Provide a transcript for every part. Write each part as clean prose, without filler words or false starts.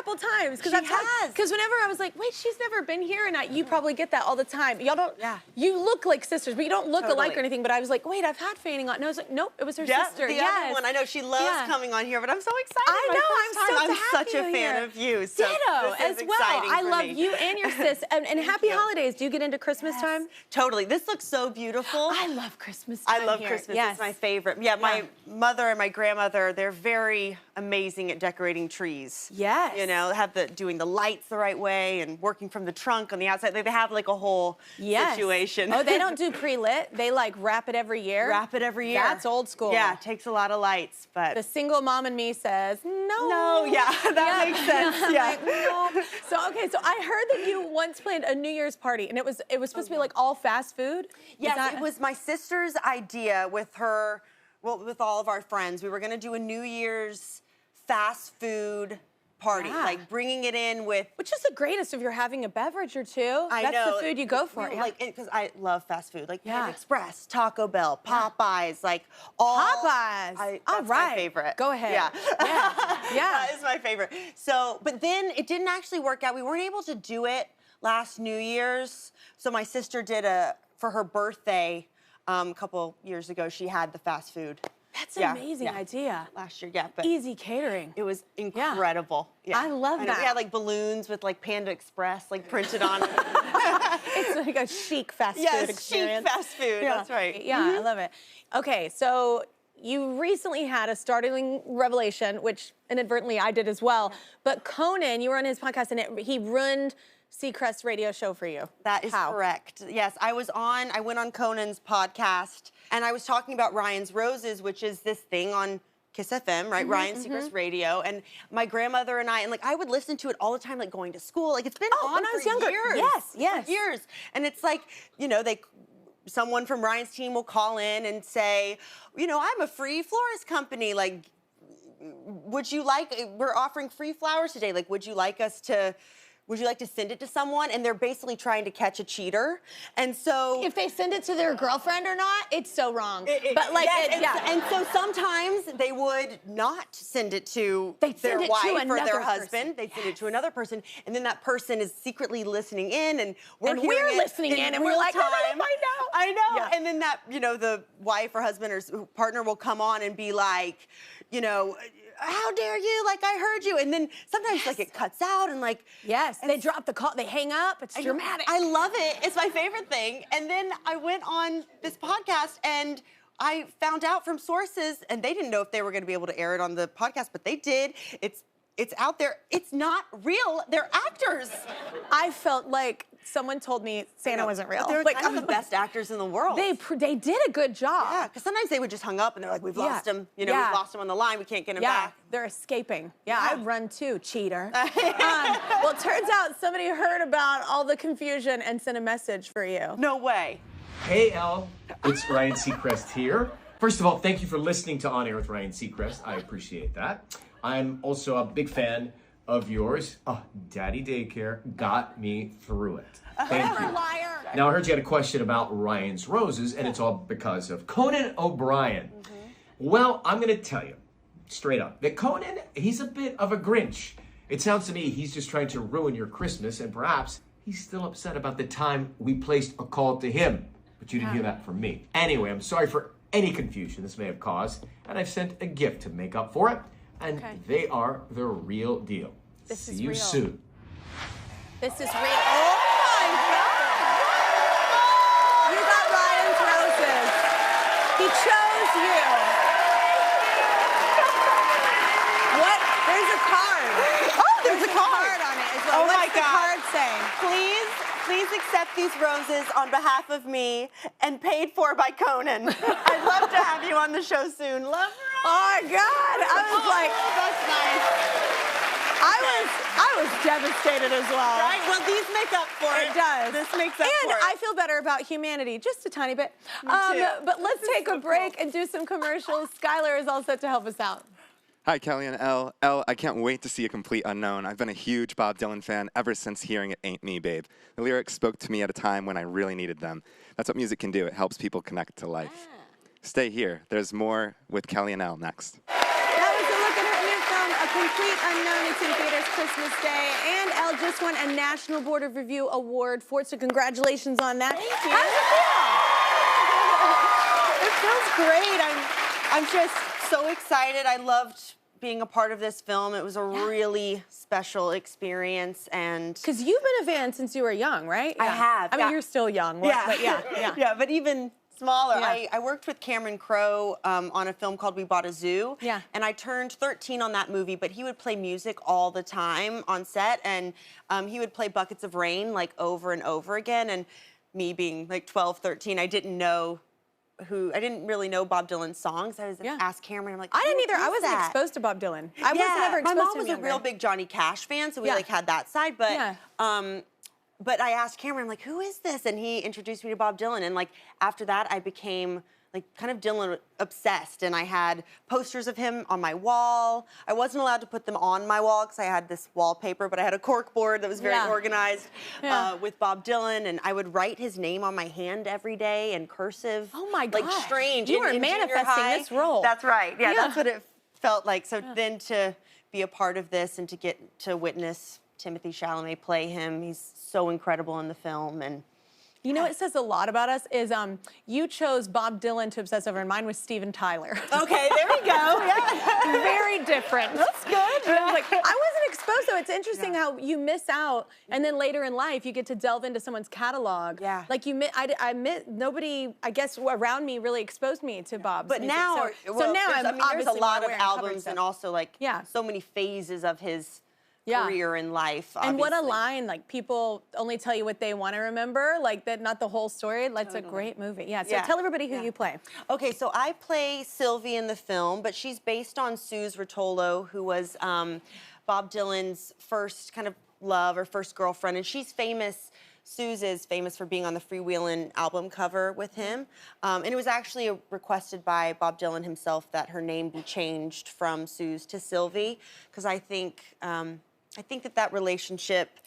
couple times. She has. Because whenever I was like, wait, she's never been here, and you probably get that all the time. Y'all don't. Yeah. You look like sisters, but you don't look alike or anything. But I was like, wait, I've had Fanning on. No, I was like, nope, it was her sister. The other one. I know she loves coming on here, but I'm so excited. I know. I'm such a fan of you. So ditto as well. I love you and your sis. And happy holidays. Do you get into Christmas time? Totally. This looks so beautiful. I love Christmas time. I love Christmas. It's my favorite. Yeah, my mother and my grandmother, they're very amazing at decorating trees. Yes. You know, doing the lights the right way and working from the trunk on the outside. They have like a whole situation. Oh, they don't do pre-lit. They like wrap it every year. Wrap it every year. That's old school. Yeah, it takes a lot of lights, but the single mom in me says no. No, that makes sense. Yeah. Like, no. So okay, so I heard that you once planned a New Year's party, and it was supposed to be like all fast food. Yes, it was my sister's idea with her. Well, with all of our friends, we were going to do a New Year's fast food party, like bringing it in with... Which is the greatest if you're having a beverage or two. That's the food you go for. Like, because I love fast food. Like Panda Express, Taco Bell, Popeyes, like all... Popeyes. That's my favorite. Go ahead. Yeah. Yeah. That is my favorite. So, but then it didn't actually work out. We weren't able to do it last New Year's. So my sister did for her birthday a couple years ago, she had the fast food. That's an amazing idea. Last year, but easy catering. It was incredible. Yeah. I love that. We had like balloons with like Panda Express like printed on it. It's like a chic fast food experience. Chic fast food. That's right. Yeah, I love it. Okay, so you recently had a startling revelation, which inadvertently I did as well. But Conan, you were on his podcast, and he ruined Seacrest's radio show for you. That is correct. Yes, I went on Conan's podcast, and I was talking about Ryan's Roses, which is this thing on Kiss FM, right? Ryan Seacrest Radio. And my grandmother and I would listen to it all the time, like going to school. Like it's been on when I was younger. Yes. For years. And it's like, you know, someone from Ryan's team will call in and say, you know, I'm a free florist company. Like, we're offering free flowers today. Like, would you like to send it to someone? And they're basically trying to catch a cheater. And so... If they send it to their girlfriend or not, it's so wrong. And so sometimes they would not send it to their wife or their husband. They'd send it to another person. And then that person is secretly listening in, and we're listening in, and we're like, oh, I know. Yeah. And then that, you know, the wife or husband or partner will come on and be like, you know, how dare you? Like, I heard you. And then sometimes, like, it cuts out and, like... Yes, they drop the call. They hang up. It's dramatic. I love it. It's my favorite thing. And then I went on this podcast, and I found out from sources, and they didn't know if they were going to be able to air it on the podcast, but they did. It's out there. It's not real. They're actors. I felt like someone told me Santa wasn't real. They're like some of the best actors in the world. They did a good job. Yeah, because sometimes they would just hung up and they're like, we've lost him. You know, we've lost him on the line. We can't get him back. They're escaping. Yeah, I'd run too, cheater. Well, it turns out somebody heard about all the confusion and sent a message for you. No way. Hey, Elle. It's Ryan Seacrest here. First of all, thank you for listening to On Air with Ryan Seacrest. I appreciate that. I'm also a big fan of yours. Oh, Daddy Daycare got me through it. Thank you. Liar. Now, I heard you had a question about Ryan's Roses, and it's all because of Conan O'Brien. Well, I'm going to tell you straight up that Conan, he's a bit of a Grinch. It sounds to me he's just trying to ruin your Christmas, and perhaps he's still upset about the time we placed a call to him. But you didn't hear that from me. Anyway, I'm sorry for any confusion this may have caused, and I've sent a gift to make up for it. And they are the real deal. See you soon. This is real. Oh my God! You got Ryan's Roses. He chose you. What? There's a card. Oh, there's a card on it as well. What's the card saying? Please accept these roses on behalf of me and paid for by Conan. I'd love to have you on the show soon. Love her. Oh my God! I was like, that's nice. I was devastated as well. Right? Well, these make up for it. It does. This makes up for it. And I feel better about humanity, just a tiny bit. Me too. But let's take a break and do some commercials. Skylar is all set to help us out. Hi, Kelly and Elle. Elle, I can't wait to see A Complete Unknown. I've been a huge Bob Dylan fan ever since hearing It Ain't Me, Babe. The lyrics spoke to me at a time when I really needed them. That's what music can do. It helps people connect to life. Stay here. There's more with Kelly and Elle next. That was a look at her new film A Complete Unknown. It's in theaters Christmas Day. And Elle just won a National Board of Review award for it, so congratulations on that. Thank you. How does it feel? It feels great. I'm just so excited. I loved being a part of this film. It was a really special experience, and Because you've been a fan since you were young, right? I have, I mean, yeah. you're still young, but yeah. yeah, but even smaller. Yeah. I worked with Cameron Crowe on a film called We Bought a Zoo. Yeah. And I turned 13 on that movie, but he would play music all the time on set, and he would play Buckets of Rain like over and over again. And me being like 12, 13, I didn't really know Bob Dylan's songs. I was asked Cameron, I'm like, I didn't either. "Who I is wasn't that?" exposed to Bob Dylan. I wasn't ever exposed to him. My mom was a younger. real big Johnny Cash fan, so we like had that side. But but I asked Cameron, I'm like, who is this? And he introduced me to Bob Dylan. And like after that, I became like kind of Dylan obsessed. And I had posters of him on my wall. I wasn't allowed to put them on my wall because I had this wallpaper, but I had a cork board that was very organized with Bob Dylan. And I would write his name on my hand every day in cursive. Oh my gosh. Like strange. You were in junior manifesting high. this role. That's right. Yeah, that's what it felt like. So then to be a part of this and to get to witness Timothée Chalamet play him, he's so incredible in the film. And you know, it says a lot about us is you chose Bob Dylan to obsess over, and mine was Steven Tyler. okay, there we go. Yeah. Very different. That's good. I wasn't exposed, so it's interesting how you miss out, and then later in life you get to delve into someone's catalog. Yeah. Like nobody, I guess, around me really exposed me to Bob's But music. now, so now I'm there's obviously a lot more of aware and covered albums stuff. and also like so many phases of his career in life. And what a obviously. line, like people only tell you what they want to remember, like that, not the whole story. That's a great movie. Yeah, so tell everybody who you play. Okay, so I play Sylvie in the film, but she's based on Suze Rotolo, who was Bob Dylan's first kind of love or first girlfriend, and she's famous. Suze is famous for being on the Freewheelin' album cover with him. And it was actually requested by Bob Dylan himself that her name be changed from Suze to Sylvie, because I think that relationship,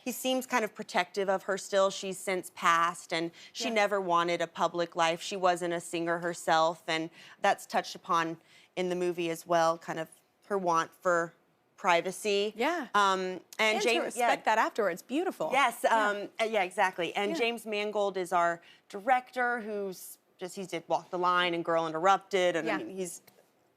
he seems kind of protective of her still. She's since passed, and she never wanted a public life. She wasn't a singer herself, and that's touched upon in the movie as well, kind of her want for privacy. Yeah. And And to James, respect that afterwards. Beautiful. Yes, exactly. And James Mangold is our director, he did Walk the Line and Girl Interrupted, and I mean, he's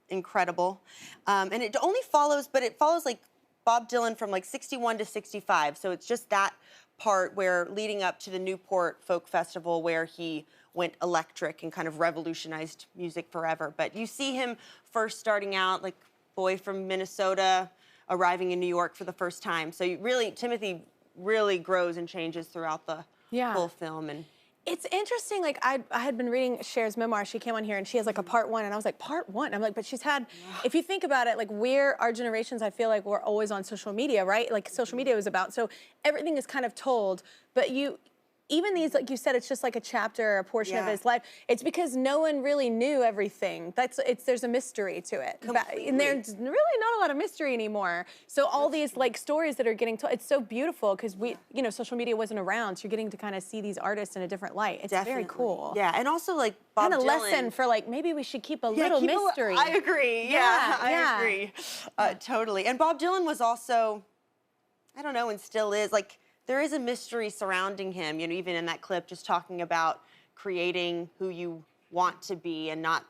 incredible. And it follows like Bob Dylan from like 61 to 65. So it's just that part where leading up to the Newport Folk Festival where he went electric and kind of revolutionized music forever. But you see him first starting out like boy from Minnesota, arriving in New York for the first time. So Timothée really grows and changes throughout the whole film. And it's interesting, like I had been reading Cher's memoir. She came on here and she has like a part one, and I was like, part one? I'm like, but she's had, if you think about it, like our generations, I feel like we're always on social media, right? Like social media was about, so everything is kind of told, but even these, like you said, it's just like a chapter, a portion of his life. It's because no one really knew everything. There's a mystery to it. And there's really not a lot of mystery anymore. So all these like stories that are getting told, it's so beautiful because social media wasn't around. So you're getting to kind of see these artists in a different light. It's very cool. Yeah, and also like Bob Dylan. Kind of lesson for like, maybe we should keep a little mystery. I agree, I agree. Totally. And Bob Dylan was also, I don't know, and still is, like, there is a mystery surrounding him, even in that clip, just talking about creating who you want to be and not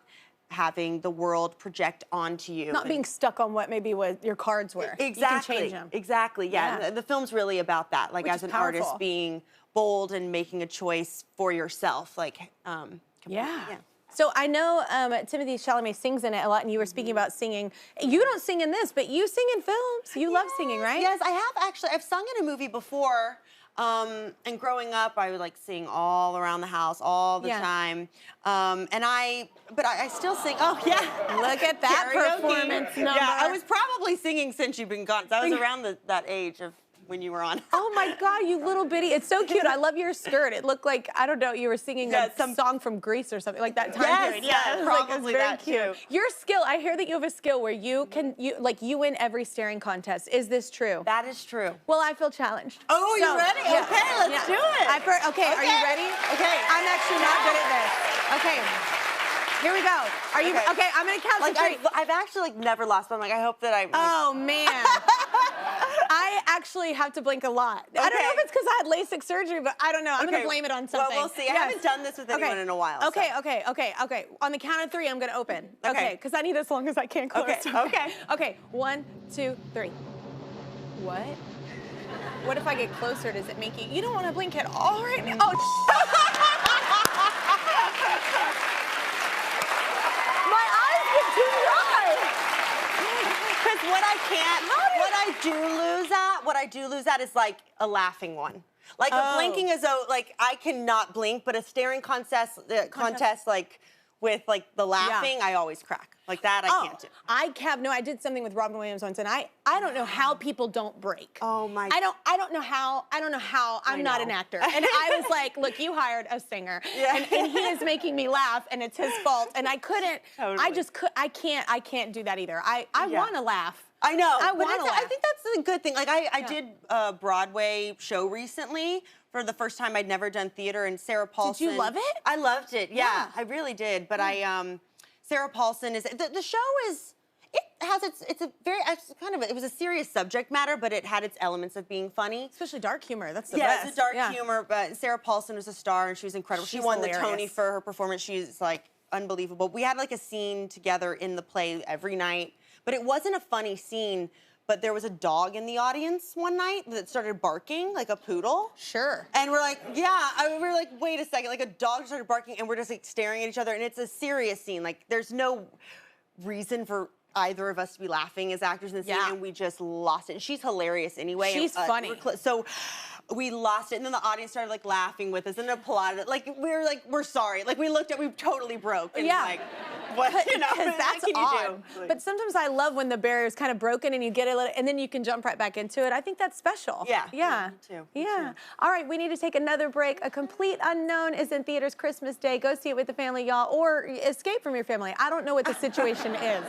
having the world project onto you. Not being stuck on what maybe your cards were. Exactly. You can change them. Exactly, yeah. The film's really about that, like as an artist being bold and making a choice for yourself. Like, yeah. So I know Timothée Chalamet sings in it a lot, and you were speaking about singing. You don't sing in this, but you sing in films. You love singing, right? Yes, I have actually. I've sung in a movie before, and growing up, I would like sing all around the house all the time. But I still sing. Oh yeah, look at that performance number. Yeah, I was probably singing Since You've Been Gone. I was around that age of when you were on. Oh my God, you little bitty. It's so cute. I love your skirt. It looked like, I don't know, you were singing some song from Greece or something, like that time period. Yeah, probably very that cute. too. Your skill, I hear that you have a skill where you win every staring contest. Is this true? That is true. Well, I feel challenged. Oh, you ready? Yeah. Okay, let's do it. Okay, are you ready? Okay. I'm actually not good at this. Okay. Here we go. Are you okay? I'm gonna count Like to 3. I've actually like never lost, but I'm like I hope that I. Like, Oh man. I actually have to blink a lot. I don't know if it's because I had LASIK surgery, but I don't know. I'm gonna blame it on something. Well, we'll see. I haven't done this with anyone in a while. Okay, so. okay. On the count of 3, I'm gonna open. Okay. Okay, because I need as long as I can close. Okay. Okay, 1, 2, 3. What? What if I get closer? Does it make you? You don't want to blink at all right now. Oh. My eyes get too dry. Because what I do lose at is like a laughing one. Like a blinking is like I cannot blink, but a staring contest like with like the laughing, I always crack. Like that I can't do. I did something with Robin Williams once, and I don't know how people don't break. Oh my. I don't know how. I'm not an actor. And I was like, look, you hired a singer, and he is making me laugh, and it's his fault. And I couldn't. Totally. I can't do that either. I want to laugh. I know. I want to laugh. I think that's a good thing. Like I did a Broadway show recently. For the first time, I'd never done theater, and Sarah Paulson. Did you love it? I loved it. Yeah, I really did. But Sarah Paulson is the show is. It was a serious subject matter, but it had its elements of being funny. Especially dark humor. That's the best. best. It's a dark humor. But Sarah Paulson was a star, and she was incredible. She won hilarious. the Tony for her performance. She's like unbelievable. We had like a scene together in the play every night, but it wasn't a funny scene. But there was a dog in the audience one night that started barking, like a poodle. Sure. And we're like, we were like, wait a second, like a dog started barking, and we're just like staring at each other, and it's a serious scene. Like there's no reason for either of us to be laughing as actors in the scene, and we just lost it. And she's hilarious anyway. She's funny. So we lost it, and then the audience started like laughing with us and applauded. Like we were like, we're sorry. Like we looked at, we totally broke. And like, what that's odd. Like, but sometimes I love when the barrier's kind of broken and you get a little, and then you can jump right back into it. I think that's special. Yeah. Yeah. Me too. Yeah. All right, we need to take another break. A Complete Unknown is in theaters Christmas Day. Go see it with the family, y'all, or escape from your family. I don't know what the situation is.